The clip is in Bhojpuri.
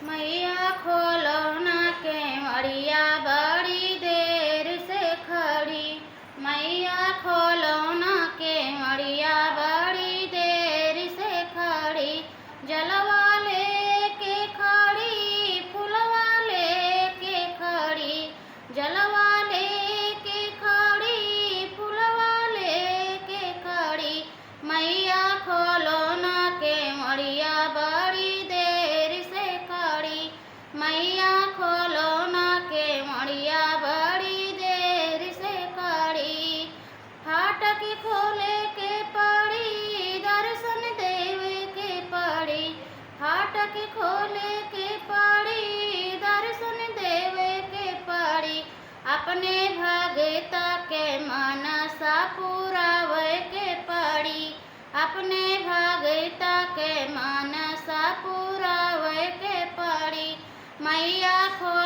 मैया खोलो ना केवड़िया बड़ी देर से खड़ी। मैया खोलो ना केवड़िया बड़ी देर से खड़ी। जलवा लेके खड़ी, फुलवा लेके खड़ी। जलवा लेके खड़ी, फुलवा लेके खड़ी। मैया खोलो ना केवड़िया बड़ी देर से खड़ी। मैया खोलो ना केवड़िया बड़ी देर से खड़ी। फाटक खोले के पड़ी, दर्शन देवे के पड़ी। फाटक खोले के पड़ी, दर्शन देवे के पड़ी। अपने भगता के मनसा पुरावे के पड़ी। अपने भगता के मनसा पुरावे के पड़ी। मैया खो